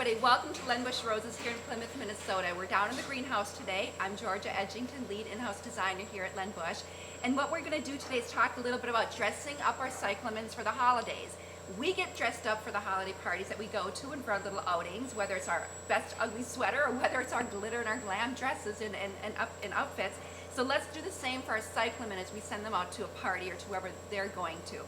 everybody, welcome to Len Bush Roses here in Plymouth, Minnesota. We're down in the greenhouse today. I'm Georgia Edgington, lead in-house designer here at Len Bush. And what we're going to do today is talk a little bit about dressing up our cyclamens for the holidays. We get dressed up for the holiday parties that we go to and for our little outings, whether it's our best ugly sweater or whether it's our glitter and our glam dresses and outfits. So let's do the same for our cyclamen as we send them out to a party or to wherever they're going to.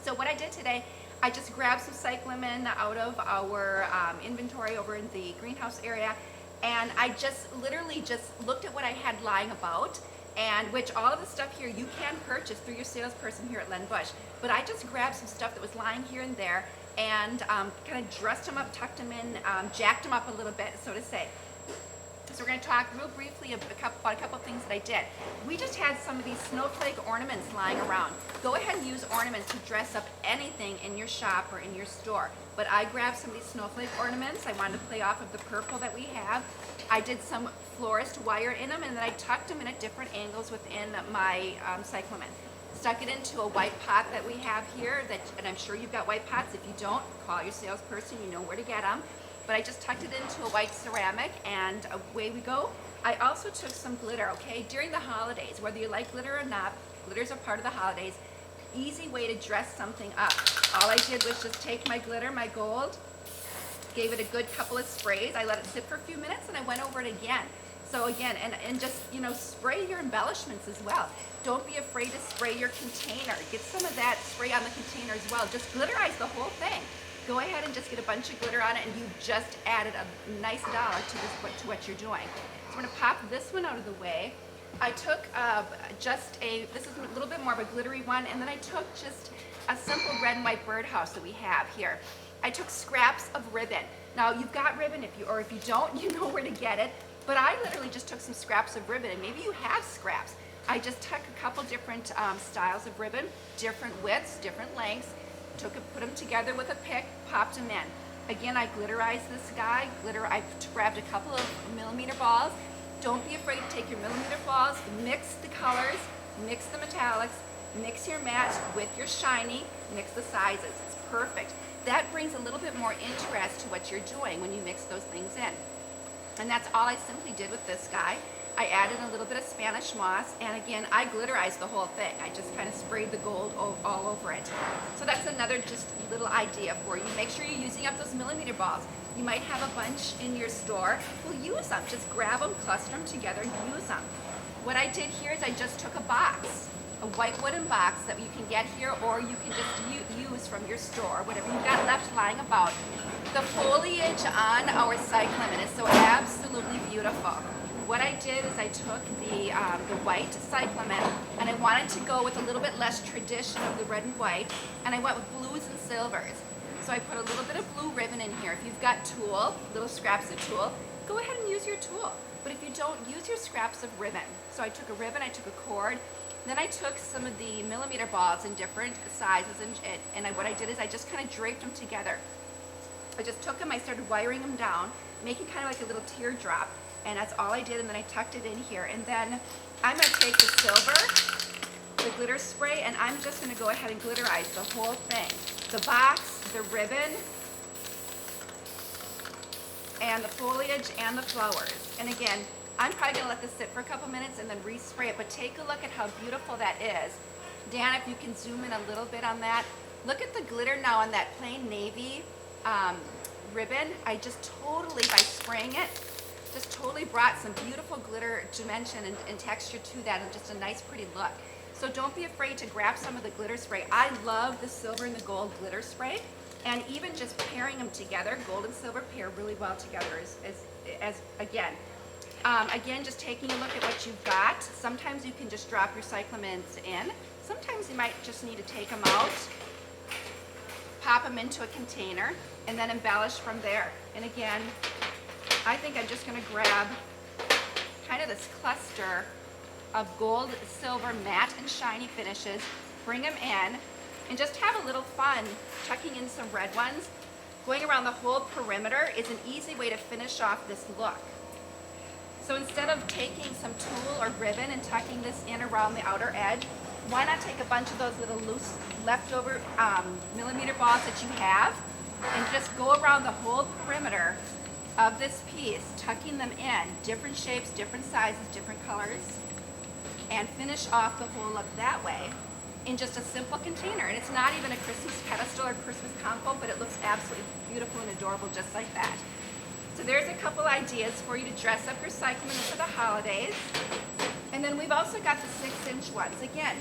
So what I did today, I just grabbed some cyclamen out of our inventory over in the greenhouse area, and I just literally just looked at what I had lying about, and which all of the stuff here you can purchase through your salesperson here at Len Bush. But I just grabbed some stuff that was lying here and there and kind of dressed them up, tucked them in, jacked them up a little bit, so to say. So we're going to talk real briefly about a couple of things that I did. We just had some of these snowflake ornaments lying around. Go ahead and use ornaments to dress up anything in your shop or in your store. But I grabbed some of these snowflake ornaments. I wanted to play off of the purple that we have. I did some florist wire in them, and then I tucked them in at different angles within my cyclamen. Stuck it into a white pot that we have here, and I'm sure you've got white pots. If you don't, call your salesperson. You know where to get them. But I just tucked it into a white ceramic, and away we go. I also took some glitter, okay? During the holidays, whether you like glitter or not, glitters are part of the holidays. Easy way to dress something up. All I did was just take my glitter, my gold, gave it a good couple of sprays. I let it sit for a few minutes, and I went over it again. So again, and just, you know, spray your embellishments as well. Don't be afraid to spray your container. Get some of that spray on the container as well. Just glitterize the whole thing. Go ahead and just get a bunch of glitter on it, and you just added a nice dollar to what you're doing. So I'm going to pop this one out of the way. I took this is a little bit more of a glittery one, and then I took just a simple red and white birdhouse that we have here. I took scraps of ribbon. Now you've got ribbon, if you don't, you know where to get it. But I literally just took some scraps of ribbon, and maybe you have scraps. I just took a couple different styles of ribbon, different widths, different lengths. Put them together with a pick, popped them in. Again, I glitterized this guy. I grabbed a couple of millimeter balls. Don't be afraid to take your millimeter balls, mix the colors, mix the metallics, mix your matte with your shiny, mix the sizes. It's perfect. That brings a little bit more interest to what you're doing when you mix those things in. And that's all I simply did with this guy. I added a little bit of Spanish moss, and again, I glitterized the whole thing. I just kind of sprayed the gold all over it. So that's another just little idea for you. Make sure you're using up those millimeter balls. You might have a bunch in your store. Well, use them. Just grab them, cluster them together, use them. What I did here is I just took a box, a white wooden box that you can get here, or you can just use from your store, whatever you've got left lying about. The foliage on our cyclamen is so absolutely beautiful. What I did is I took the white cyclamen, and I wanted to go with a little bit less tradition of the red and white, and I went with blues and silvers. So I put a little bit of blue ribbon in here. If you've got tulle, little scraps of tulle, go ahead and use your tulle. But if you don't, use your scraps of ribbon. So I took a ribbon, I took a cord, then I took some of the millimeter balls in different sizes, and what I did is I just kind of draped them together. I just took them, I started wiring them down, making kind of like a little teardrop. And that's all I did, and then I tucked it in here. And then I'm going to take the silver, the glitter spray, and I'm just going to go ahead and glitterize the whole thing. The box, the ribbon, and the foliage, and the flowers. And again, I'm probably going to let this sit for a couple minutes and then respray it, but take a look at how beautiful that is. Dan, if you can zoom in a little bit on that. Look at the glitter now on that plain navy ribbon. I just totally, by spraying it, just totally brought some beautiful glitter dimension and texture to that, and just a nice pretty look. So don't be afraid to grab some of the glitter spray. I love the silver and the gold glitter spray, and even just pairing them together, gold and silver pair really well together again, just taking a look at what you've got. Sometimes you can just drop your cyclamens in. Sometimes you might just need to take them out, pop them into a container, and then embellish from there. And again, I think I'm just going to grab kind of this cluster of gold, silver, matte, and shiny finishes, bring them in, and just have a little fun tucking in some red ones. Going around the whole perimeter is an easy way to finish off this look. So instead of taking some tulle or ribbon and tucking this in around the outer edge, why not take a bunch of those little loose leftover millimeter balls that you have and just go go around the whole perimeter of this piece, tucking them in, different shapes, different sizes, different colors, and finish off the whole look that way in just a simple container. And it's not even a Christmas pedestal or Christmas compo, but it looks absolutely beautiful and adorable just like that. So there's a couple ideas for you to dress up your cyclamens for the holidays. And then we've also got the 6-inch ones. Again,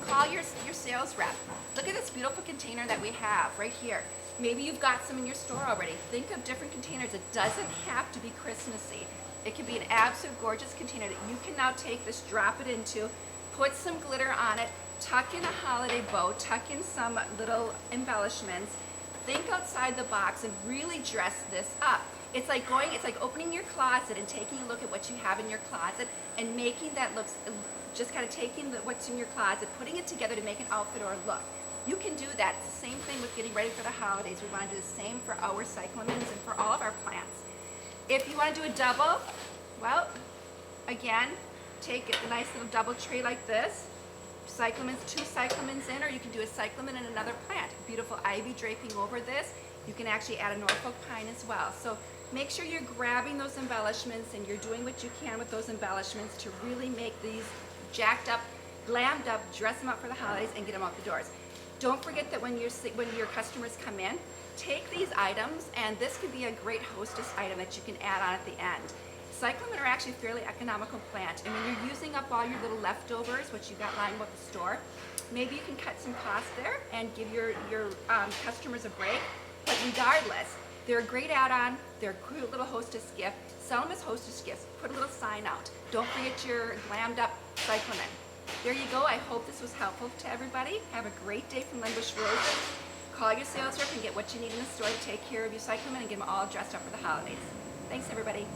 call your sales rep. Look at this beautiful container that we have right here. Maybe you've got some in your store already. Think of different containers. It doesn't have to be Christmassy. It can be an absolute gorgeous container that you can now take this, drop it into, put some glitter on it, tuck in a holiday bow, tuck in some little embellishments. Think outside the box and really dress this up. It's like opening your closet and taking a look at what you have in your closet and making that look, just kind of taking what's in your closet, putting it together to make an outfit or a look. You can do that. It's the same thing with getting ready for the holidays. We want to do the same for our cyclamens and for all of our plants. If you want to do a double, well, again, take a nice little double tray like this. Cyclamens, 2 cyclamens in, or you can do a cyclamen and another plant. Beautiful ivy draping over this. You can actually add a Norfolk pine as well. So make sure you're grabbing those embellishments and you're doing what you can with those embellishments to really make these jacked up, glammed up, dress them up for the holidays and get them out the doors. Don't forget that when your customers come in, take these items, and this could be a great hostess item that you can add on at the end. Cyclamen are actually a fairly economical plant, and when you're using up all your little leftovers, what you got lying about the store, maybe you can cut some costs there and give your customers a break. But regardless, they're a great add-on. They're a cute little hostess gift. Sell them as hostess gifts. Put a little sign out. Don't forget your glammed up cyclamen. There you go. I hope this was helpful to everybody. Have a great day from Lenbush Roses. Call your sales rep and get what you need in the store to take care of your cyclamen and get them all dressed up for the holidays. Thanks, everybody.